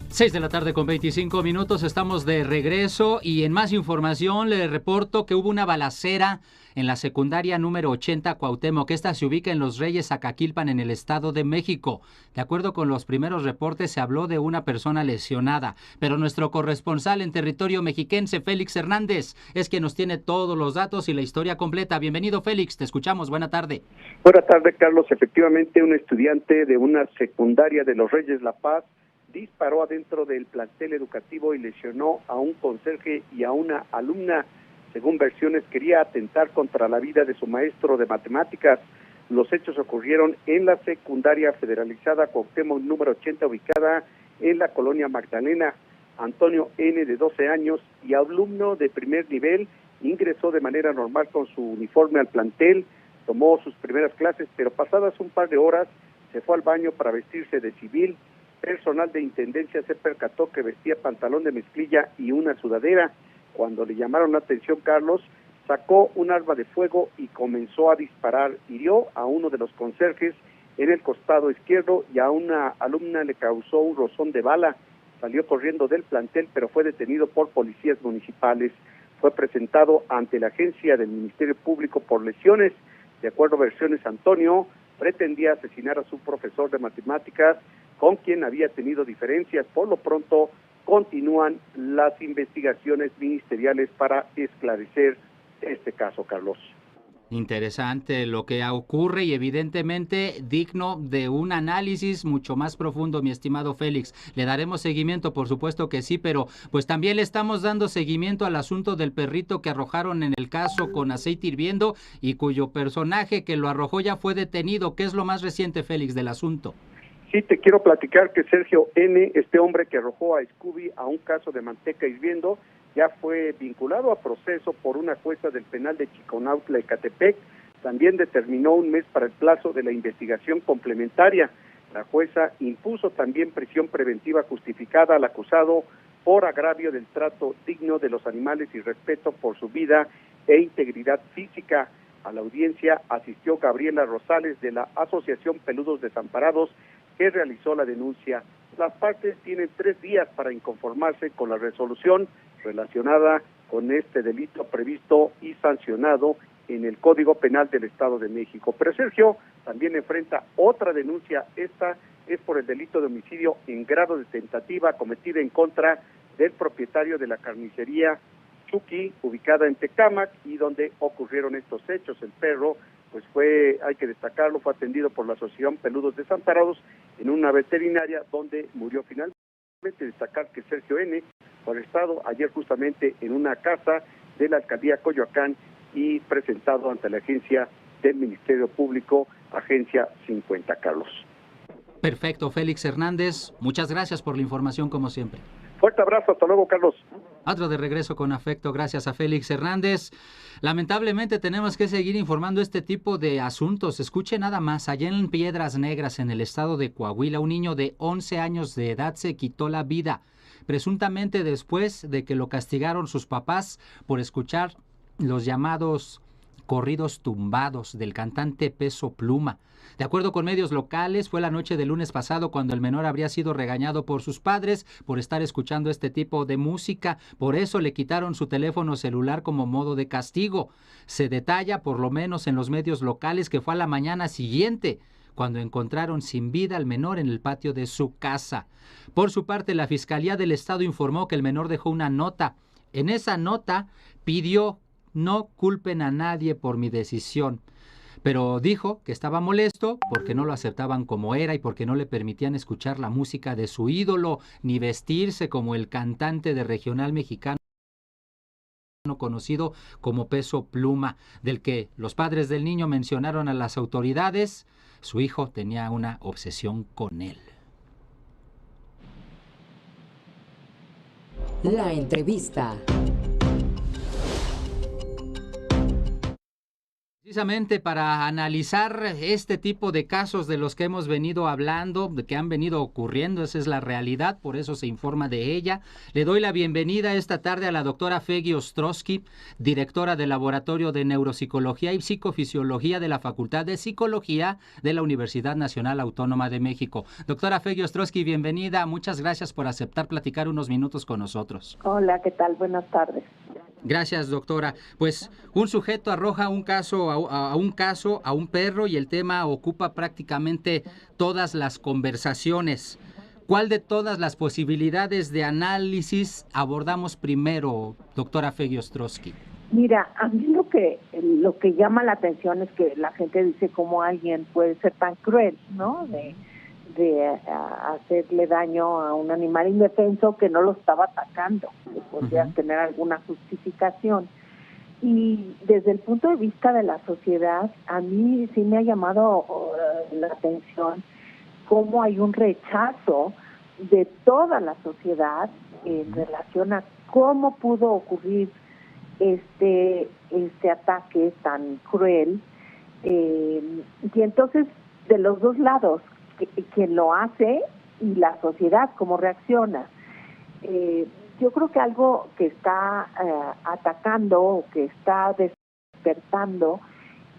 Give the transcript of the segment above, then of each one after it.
6 de la tarde con 25 minutos, estamos de regreso y en más información le reporto que hubo una balacera en la secundaria número 80 Cuauhtémoc. Esta se ubica en Los Reyes, Acaquilpan, en el Estado de México. De acuerdo con los primeros reportes, se habló de una persona lesionada, pero nuestro corresponsal en territorio mexiquense, Félix Hernández, es quien nos tiene todos los datos y la historia completa. Bienvenido, Félix, te escuchamos. Buena tarde. Buena tarde, Carlos. Efectivamente, un estudiante de una secundaria de Los Reyes La Paz disparó adentro del plantel educativo y lesionó a un conserje y a una alumna. Según versiones, quería atentar contra la vida de su maestro de matemáticas. Los hechos ocurrieron en la secundaria federalizada Cuauhtémoc número 80, ubicada en la colonia Magdalena. Antonio N., de 12 años y alumno de primer nivel, ingresó de manera normal con su uniforme al plantel, tomó sus primeras clases, pero pasadas un par de horas se fue al baño para vestirse de civil. Personal de intendencia se percató que vestía pantalón de mezclilla y una sudadera. Cuando le llamaron la atención, Carlos sacó un arma de fuego y comenzó a disparar. Hirió a uno de los conserjes en el costado izquierdo y a una alumna le causó un rozón de bala. Salió corriendo del plantel, pero fue detenido por policías municipales. Fue presentado ante la agencia del Ministerio Público por lesiones. De acuerdo a versiones, Antonio pretendía asesinar a su profesor de matemáticas, con quien había tenido diferencias. Por lo pronto, continúan las investigaciones ministeriales para esclarecer este caso, Carlos. Interesante lo que ocurre y evidentemente digno de un análisis mucho más profundo, mi estimado Félix. Le daremos seguimiento, por supuesto que sí, pero pues también le estamos dando seguimiento al asunto del perrito que arrojaron en el caso con aceite hirviendo y cuyo personaje que lo arrojó ya fue detenido. ¿Qué es lo más reciente, Félix, del asunto? Sí, te quiero platicar que Sergio N., este hombre que arrojó a Scooby a un caso de manteca hirviendo, ya fue vinculado a proceso por una jueza del penal de Chiconautla, Ecatepec. También determinó un mes para el plazo de la investigación complementaria. La jueza impuso también prisión preventiva justificada al acusado por agravio del trato digno de los animales y respeto por su vida e integridad física. A la audiencia asistió Gabriela Rosales de la Asociación Peludos Desamparados, que realizó la denuncia. Las partes tienen 3 días para inconformarse con la resolución relacionada con este delito previsto y sancionado en el Código Penal del Estado de México. Pero Sergio también enfrenta otra denuncia. Esta es por el delito de homicidio en grado de tentativa cometida en contra del propietario de la carnicería Chucky, ubicada en Tecámac, y donde ocurrieron estos hechos. El perro, pues fue, hay que destacarlo, fue atendido por la Asociación Peludos Desamparados en una veterinaria donde murió finalmente. Destacar que Sergio N. fue arrestado ayer justamente en una casa de la alcaldía Coyoacán y presentado ante la agencia del Ministerio Público, agencia 50, Carlos. Perfecto, Félix Hernández, muchas gracias por la información como siempre. Fuerte abrazo, hasta luego, Carlos. Otro de regreso con afecto, gracias a Félix Hernández. Lamentablemente tenemos que seguir informando este tipo de asuntos. Escuche nada más, allá en Piedras Negras, en el estado de Coahuila, un niño de 11 años de edad se quitó la vida, presuntamente después de que lo castigaron sus papás por escuchar los llamados corridos tumbados del cantante Peso Pluma. De acuerdo con medios locales, fue la noche del lunes pasado cuando el menor habría sido regañado por sus padres por estar escuchando este tipo de música. Por eso le quitaron su teléfono celular como modo de castigo. Se detalla, por lo menos en los medios locales, que fue a la mañana siguiente cuando encontraron sin vida al menor en el patio de su casa. Por su parte, la Fiscalía del Estado informó que el menor dejó una nota. En esa nota pidió: no culpen a nadie por mi decisión. Pero dijo que estaba molesto porque no lo aceptaban como era y porque no le permitían escuchar la música de su ídolo ni vestirse como el cantante de regional mexicano conocido como Peso Pluma, del que los padres del niño mencionaron a las autoridades. Su hijo tenía una obsesión con él. La entrevista. precisamente para analizar este tipo de casos de los que hemos venido hablando, de que han venido ocurriendo, esa es la realidad, por eso se informa de ella. Le doy la bienvenida esta tarde a la doctora Feggy Ostrowski, directora del Laboratorio de Neuropsicología y Psicofisiología de la Facultad de Psicología de la Universidad Nacional Autónoma de México. Doctora Feggy Ostrowski, bienvenida, muchas gracias por aceptar platicar unos minutos con nosotros. Hola, ¿qué tal? Buenas tardes. Gracias, doctora. Pues un sujeto arroja un caso a un perro y el tema ocupa prácticamente todas las conversaciones. ¿Cuál de todas las posibilidades de análisis abordamos primero, doctora Feggy Ostrowski? Mira, a mí lo que llama la atención es que la gente dice cómo alguien puede ser tan cruel, ¿no? De hacerle daño a un animal indefenso que no lo estaba atacando, que podría tener alguna justificación. Y desde el punto de vista de la sociedad, a mí sí me ha llamado la atención cómo hay un rechazo de toda la sociedad en relación a cómo pudo ocurrir este ataque tan cruel. Y entonces, de los dos lados, quien lo hace y la sociedad, cómo reacciona. Yo creo que algo que está atacando o que está despertando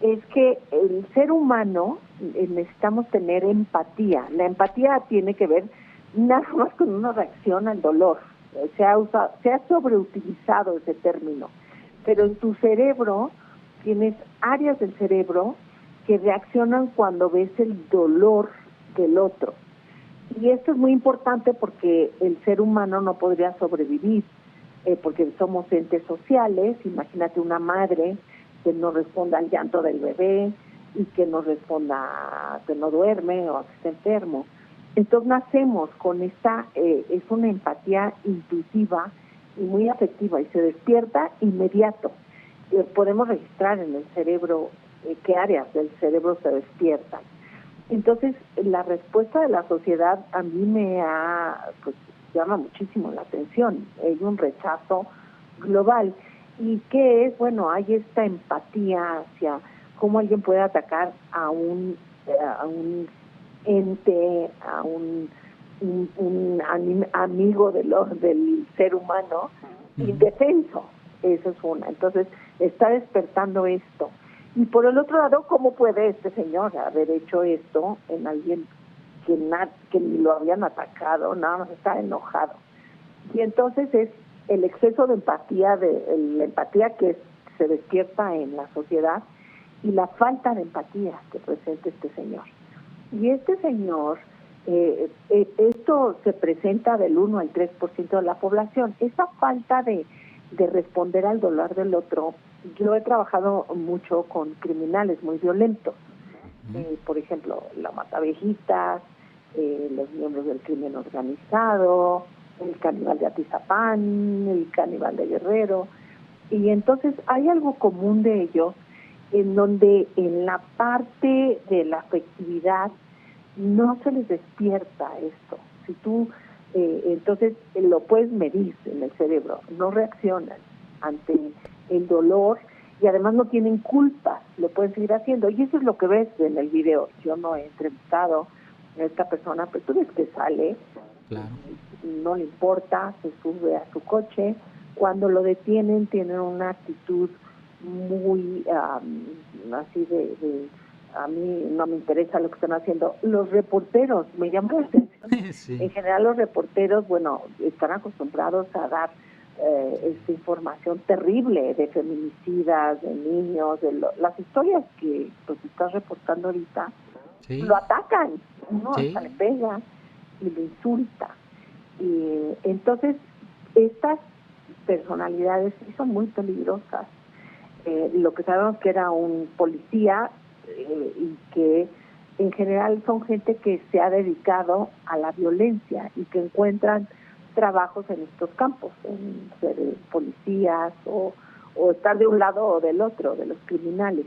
es que el ser humano necesitamos tener empatía. La empatía tiene que ver nada más con una reacción al dolor. Se ha sobreutilizado ese término, pero en tu cerebro tienes áreas del cerebro que reaccionan cuando ves el dolor del otro. Y esto es muy importante porque el ser humano no podría sobrevivir, porque somos entes sociales. Imagínate una madre que no responda al llanto del bebé y que no responda que no duerme o que está enfermo. Entonces nacemos con esta, es una empatía intuitiva y muy afectiva y se despierta inmediato. Podemos registrar en el cerebro qué áreas del cerebro se despiertan. Entonces, la respuesta de la sociedad a mí llama muchísimo la atención. Hay un rechazo global. ¿Y qué es? Bueno, hay esta empatía hacia cómo alguien puede atacar a un ente, a un amigo del ser humano, indefenso. Eso es una. Entonces, está despertando esto. Y por el otro lado, ¿cómo puede este señor haber hecho esto en alguien que ni lo habían atacado, nada más está enojado? Y entonces es el exceso de empatía, la empatía que se despierta en la sociedad y la falta de empatía que presenta este señor. Y este señor, esto se presenta del 1 al 3% de la población. Esa falta de responder al dolor del otro. Yo he trabajado mucho con criminales muy violentos, por ejemplo, la Matavejitas, los miembros del crimen organizado, el caníbal de Atizapán, el caníbal de Guerrero, y entonces hay algo común de ellos en donde en la parte de la afectividad no se les despierta esto. Si tú entonces lo puedes medir en el cerebro, no reaccionan ante el dolor y además no tienen culpa, lo pueden seguir haciendo. Y eso es lo que ves en el video. Yo no he entrevistado a esta persona, pero tú ves que sale, claro, no le importa, se sube a su coche. Cuando lo detienen tienen una actitud muy así de a mí no me interesa lo que están haciendo. Los reporteros, me llama la atención. Sí. En general los reporteros, bueno, están acostumbrados a dar esta información terrible de feminicidas, de niños, las historias que pues estás reportando ahorita, sí, lo atacan, uno sí, hasta le pega y le insulta. Y entonces estas personalidades sí son muy peligrosas. Lo que sabemos que era un policía y que en general son gente que se ha dedicado a la violencia y que encuentran trabajos en estos campos, en ser policías o estar de un lado o del otro, de los criminales.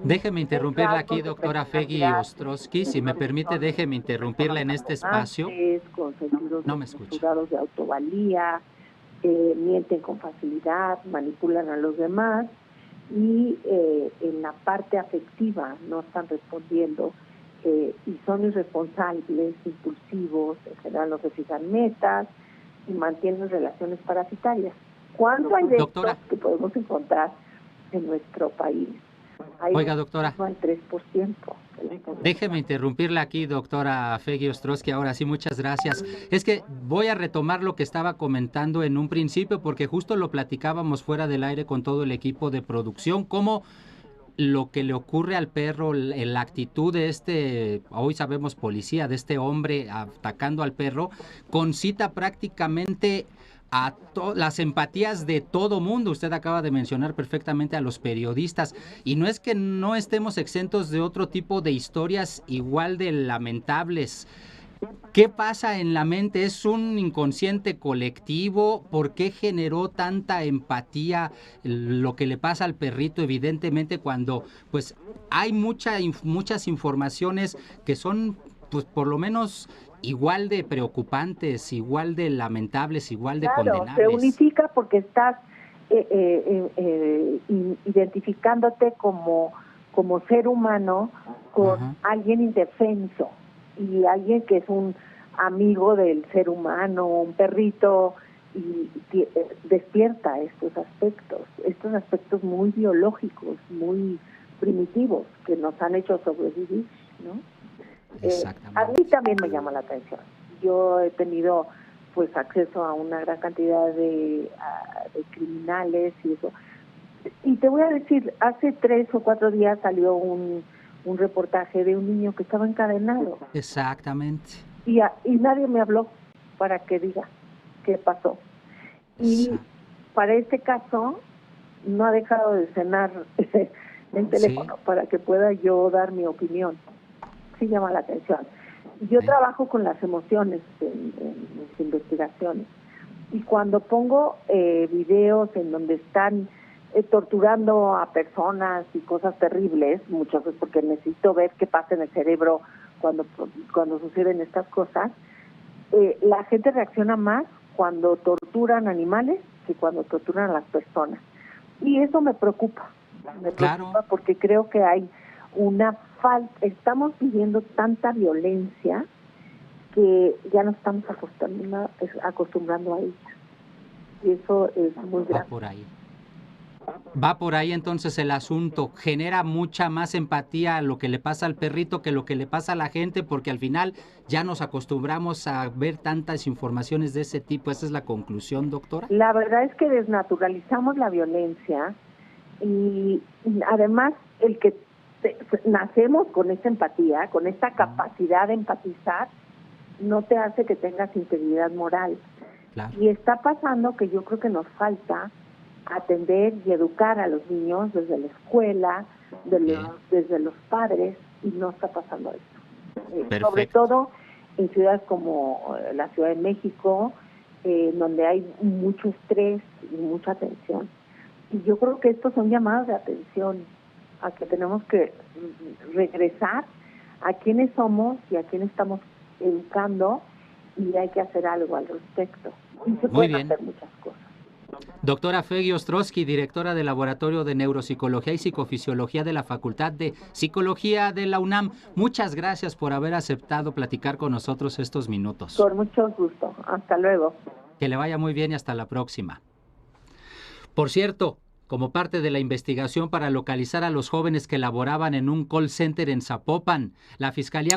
Déjeme interrumpirla aquí, doctora Feggy Ostrowski, si me permite, déjeme interrumpirla en este espacio. Con sentidos no me escucha. De autovalía, mienten con facilidad, manipulan a los demás y en la parte afectiva no están respondiendo y son irresponsables, impulsivos, en general no se fijan metas y mantienen relaciones parasitarias. ¿Cuánto hay de Doctora, estos que podemos encontrar en nuestro país? Oiga, doctora, Al 3%. déjeme interrumpirla aquí, doctora Fegui Ostrowski. Ahora sí, muchas gracias. Es que voy a retomar lo que estaba comentando en un principio, porque justo lo platicábamos fuera del aire con todo el equipo de producción, cómo lo que le ocurre al perro, la actitud de hoy sabemos policía, de este hombre atacando al perro, concita prácticamente a las empatías de todo mundo. Usted acaba de mencionar perfectamente a los periodistas, y no es que no estemos exentos de otro tipo de historias igual de lamentables. ¿Qué pasa en la mente? ¿Es un inconsciente colectivo? ¿Por qué generó tanta empatía lo que le pasa al perrito? Evidentemente, cuando pues hay muchas informaciones que son, pues, por lo menos igual de preocupantes, igual de lamentables, igual de Claro, se condenables. unifica porque estás identificándote como ser humano con alguien indefenso y alguien que es un amigo del ser humano, un perrito, y despierta estos aspectos muy biológicos, muy primitivos, que nos han hecho sobrevivir, ¿no? A mí también me llama la atención. Yo he tenido pues acceso a una gran cantidad de criminales y eso. Y te voy a decir, hace 3 o 4 días salió un reportaje de un niño que estaba encadenado. Exactamente. Y nadie me habló para que diga qué pasó. Y para este caso no ha dejado de sonar el teléfono para que pueda yo dar mi opinión. Sí llama la atención. Yo trabajo con las emociones en mis investigaciones, y cuando pongo videos en donde están torturando a personas y cosas terribles, muchas veces porque necesito ver qué pasa en el cerebro cuando suceden estas cosas, la gente reacciona más cuando torturan animales que cuando torturan a las personas. Y eso me preocupa. Preocupa porque creo que hay una falta, estamos viviendo tanta violencia que ya nos estamos acostumbrando a ella. Y eso es muy grave. Va por ahí entonces el asunto. Genera mucha más empatía a lo que le pasa al perrito que lo que le pasa a la gente, porque al final ya nos acostumbramos a ver tantas informaciones de ese tipo. ¿Esa es la conclusión, doctora? La verdad es que desnaturalizamos la violencia, y además el que nacemos con esta empatía, con esta capacidad de empatizar, no te hace que tengas integridad moral. Claro. Y está pasando que yo creo que nos falta atender y educar a los niños desde la escuela, desde los padres, y no está pasando eso. Sobre todo en ciudades como la Ciudad de México, donde hay mucho estrés y mucha tensión. Y yo creo que estos son llamadas de atención a que tenemos que regresar a quiénes somos y a quién estamos educando, y hay que hacer algo al respecto. Y se pueden hacer muchas cosas. Doctora Fegui Ostrowski, directora del Laboratorio de Neuropsicología y Psicofisiología de la Facultad de Psicología de la UNAM, muchas gracias por haber aceptado platicar con nosotros estos minutos. Con mucho gusto. Hasta luego. Que le vaya muy bien y hasta la próxima. Por cierto, como parte de la investigación para localizar a los jóvenes que laboraban en un call center en Zapopan, la Fiscalía